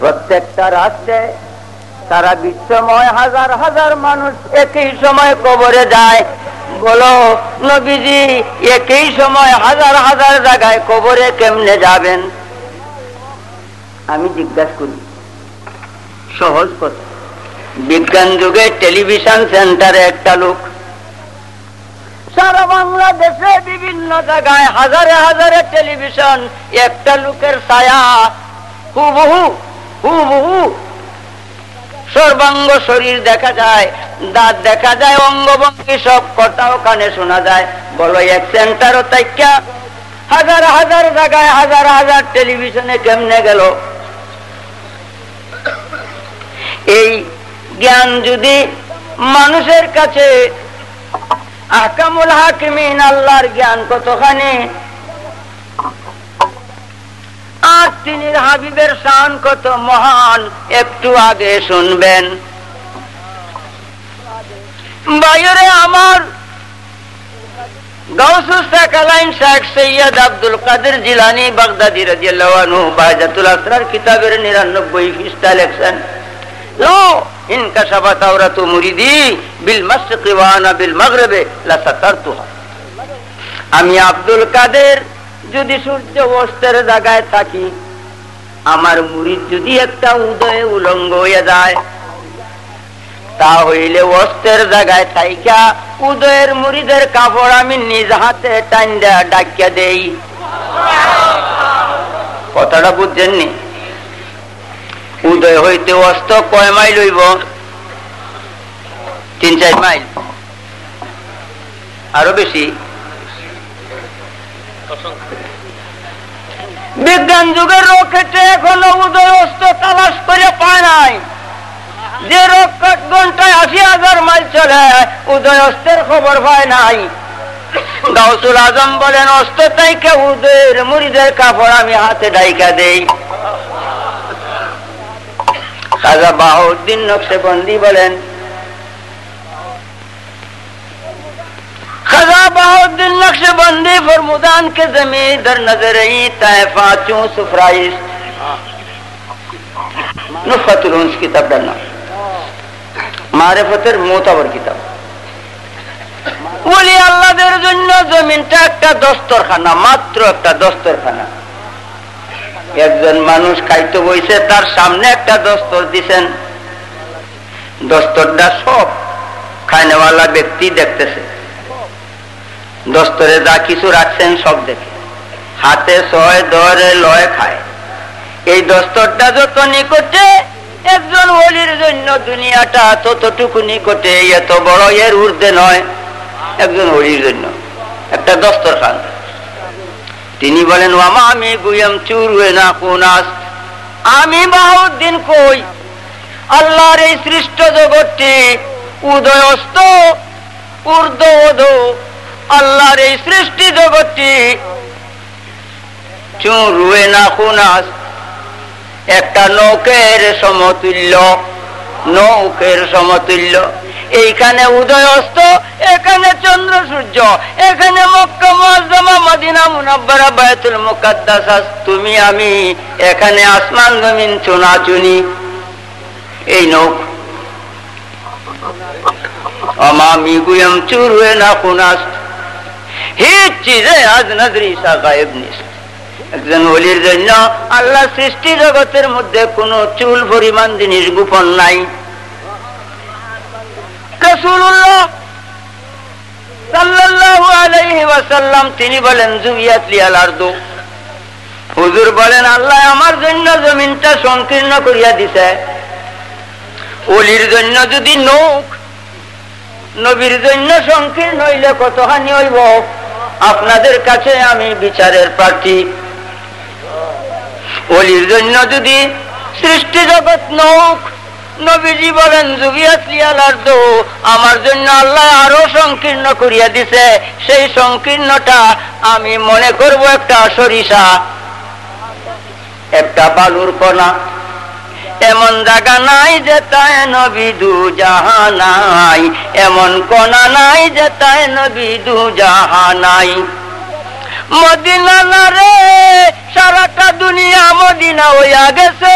প্রত্যেকটা রাষ্ট্রে সারা বিশ্বময় হাজার হাজার মানুষ একই সময় কবরে যায়। বলো নবীজি একই সময় হাজার হাজার জায়গায় কবরে কেমনে যাবেন? আমি জিজ্ঞাসা করি, সহজ কথা। বিজ্ঞান যুগে টেলিভিশন সেন্টারে একটা লোক সারা বাংলাদেশে বিভিন্ন জায়গায় হাজারে হাজারে টেলিভিশন, একটা লোকের ছায়া হুবহু হুবহু সর্বাঙ্গ শরীর দেখা যায়, দাঁত দেখা যায়, অঙ্গভঙ্গি সব কথা ওখানে শোনা যায়। বলো এক সেন্টারও তাইকা হাজার হাজার জায়গায় হাজার হাজার টেলিভিশনে কেমনে গেল? এই জ্ঞান যদি মানুষের কাছে, আহকামুল হাকিমিন আল্লাহর জ্ঞান কতখানি, আর তিনি হাবিবের শান কত মহান, একটু আগে শুনবেন। বাইরে আমার গাউসুস সাকালাইন শেখ সৈয়দ আব্দুল কাদের জিলানী বাগদাদি রাদিয়াল্লাহু আনহু বায়জাতুল আসরার কিতাবের 99 পৃষ্ঠা লেখেন, লো ইনকাশাফাত আওরাতু মুরিদি বিল মাশরিকি ওয়া আনা বিল মাগরিবি লা সাতারতুহা। আমি আব্দুল কাদের যদি সূর্য অস্তের জায়গায় থাকি, আমার মুরিদ যদি একটা উদয়ে উলঙ্গ হয়ে যায়, তা হইলে অস্তের জায়গায় থাইকা উদয়ের মুরিদের কাপড় আমি নিজ হাতে টাইন্দা ডাকিয়া দেই। কথাটা বুঝছেননি? উদয় হইতে অস্ত কয় মাইল হইব? 3-4 মাইল, আরো বেশি। বিজ্ঞান যুগের রকেটে এখনো উদয় অস্ত তালাশ করে পায় নাই। যে রকেট ঘন্টায় 80,000 মাইল চলে, উদয় অস্তের খবর পায় নাই। গাউসুল আজম বলেন, অস্ত তাইকে উদয়ের মুরিদের কাপড় আমি হাতে ডাইকা দেই। খাজা বাহাউদ্দিন নকশবন্দি বলেন, खाजा बहुद्दीन नक्शबंदी फरमुदान के जमी दर नजर तैफा चूं सुफराइश नुफतुल उन्स किताब डालना मारिफतेर मोताबर किताब। ওলি আল্লাহদের জন্য জমিনটা একটা দস্তরখানা, মাত্র একটা দস্তরখানা। একজন মানুষ খাইতে বইছে, তার সামনে একটা দস্তর দিছেন, দস্তরটা সব খাইনেওয়ালা ব্যক্তি দেখতেছে। দস্তরে যা কিছু রাখছেন সব দেখে, হাতে সয় ধরে লয় খায়। এই দস্তরটা যত নিকটে একজন ওলির জন্য দুনিয়াটা ততটুকু নিকটে, এত বড় এর ঊর্ধ্বে নয় একজন ওলির জন্য একটা দস্তরখান। তিনি বলেন, ওয়ামা আমি গুয়াম চুরুয়ে না কুনাস, আমি বাহুদ্দিন কই আল্লাহর এই সৃষ্ট জগৎটি উদয় অস্ত ঊর্ধ্ব ওধ, আল্লাহর এই সৃষ্টি জগৎটি চুরুয়ে না কুনাস একটা নৌকের সমতুল্য, নৌকের সমতুল্য। এইখানে উদয় অস্ত, এখানে চন্দ্র সূর্য, এখানে মক্কা মুআজ্জামা মদিনা মুনাব্বারা বায়তুল মুকাদ্দাস, তুমি আমি, এখানে আসমান জমিন চুনাচুনি। এই নৌক আমামি গুয়াম চুরুয়ে না কুনাস হিচ চিজে আজ নজরি সা গায়েব নিস। একজন ওলির জন্য আল্লাহ সৃষ্টি জগতের মধ্যে কোনো চুল পরিমাণ জিনিস গোপন নাই। রাসূলুল্লাহ সাল্লাল্লাহু আলাইহি ওয়াসাল্লাম তিনি বলেন, জুবিয়াত লিয়াল আরদু, হুজুর বলেন আল্লাহ আমার জন্য জমিনটা সংকীর্ণ করিয়া দিছে। ওলির জন্য যদি নৌক, নবীর জন্য সংকীর্ণ হইলে কতখানি হইব? আপনাদের কাছে আমি বিচারের প্রার্থী। ওলির জন্য যদি সৃষ্টি জগৎ নৌক, নবীজি বলেন জুবিয়াত লিয়াল আরদু, আমার জন্য আল্লাহ আরো সংকীর্ণ করিয়া দিছে। সেই সংকীর্ণটা আমি মনে করব একটা সরিষা, একটা বালুর কণা। এমন জায়গা নাই যে তাই নবী দু জাহানাই, এমন কণা নাই যে তাই নবী দু জাহানাই। মদিনা না রে, সারাটা দুনিয়া মদিনা হইয়া গেছে।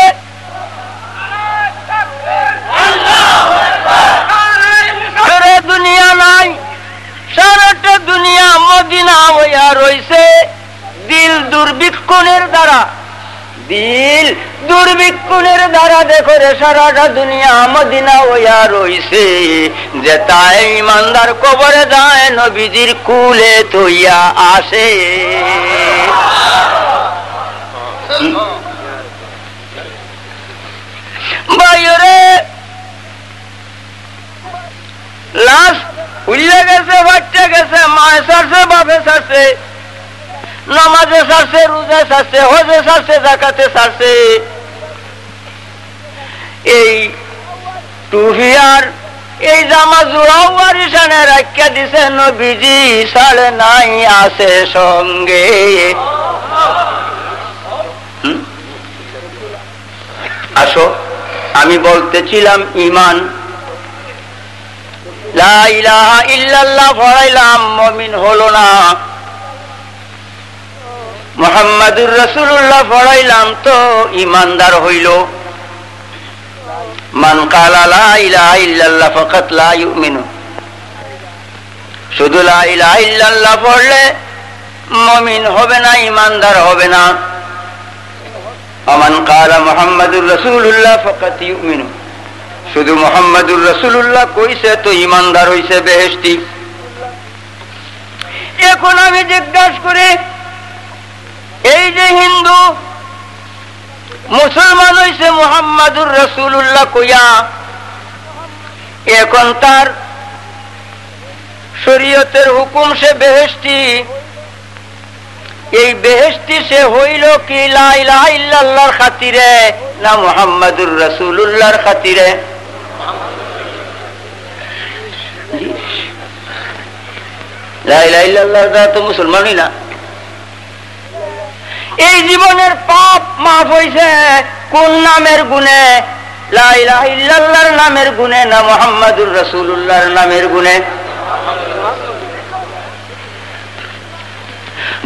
দুর্ভিক্ষণের দ্বারা দেখো রে সারাটা দুনিয়া মদিনা হইয়া রইছে, যে তাই ইমানদার কবরে যায় নবীজির কুলে তৈয়া আসে। ভাইরে লাশ উল্লে গেছে, বাচ্চা গেছে, মায়ে ছাড়ছে, বাপে ছাড়ছে, নামাজে ছাড়ছে, রোজা ছাড়ছে, হজে ছাড়ছে, যাকাতে ছাড়ছে, এই টুপি আর এই জামা জোড়াও আরিসানে রাখিয়া দিছে, নবীজি ছাড়ে নাই, আছে সঙ্গে। আসো, আমি বলতেছিলাম ইমান, লা ইলাহা ইল্লাল্লাহ পড়াইলাম, মুমিন হলো না। মুহাম্মাদুর রাসূলুল্লাহ পড়াইলাম তো ইমানদার হইল। মান ক্বালা লা ইলাহা ইল্লাল্লাহ ফাকাত লা ইউমিনু, শুধু লা ইলাহা ইল্লাল্লাহ পড়লে মুমিন হবে না, ইমানদার হবে না। মান ক্বালা মুহাম্মাদুর রাসূলুল্লাহ ফাকাত ইউমিনু, শুধু মুহাম্মাদুর রাসূলুল্লাহ কইছে তো ইমানদার হইছে, বেহেশতি। এখন আমি জিজ্ঞাসা করি, এই যে হিন্দু মুসলমান হইছে মুহাম্মাদুর রাসূলুল্লাহ কইয়া, এখন তার শরীয়তের হুকুম সে বেহেশতি, এই বেহেশতি সে হইল কি লা ইলাহা ইল্লাল্লাহর খাতিরে না মুহাম্মাদুর রাসূলুল্লাহর খাতিরে? লা ইলাহা ইল্লাল্লাহ দ্বারা তো মুসলমানই না। এই জীবনের পাপ মাফ হইছে কোন নামের গুণে? লা ইলাহা ইল্লাল্লাহর নামের গুণে না মুহাম্মাদুর রাসূলুল্লাহর নামের গুণে?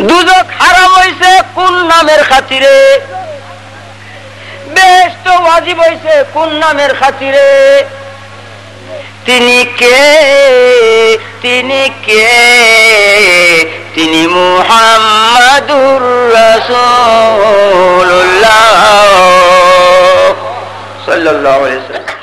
দুজক হারাম হইছে কোন নামের খাতিরে? বেহেশত ওয়াজিব হইছে কোন নামের খাতিরে? তিনি কে? তিনি কে? তিনি মুহাম্মাদুর রাসূলুল্লাহ সাল্লাল্লাহু আলাইহি ওয়াসাল্লাম।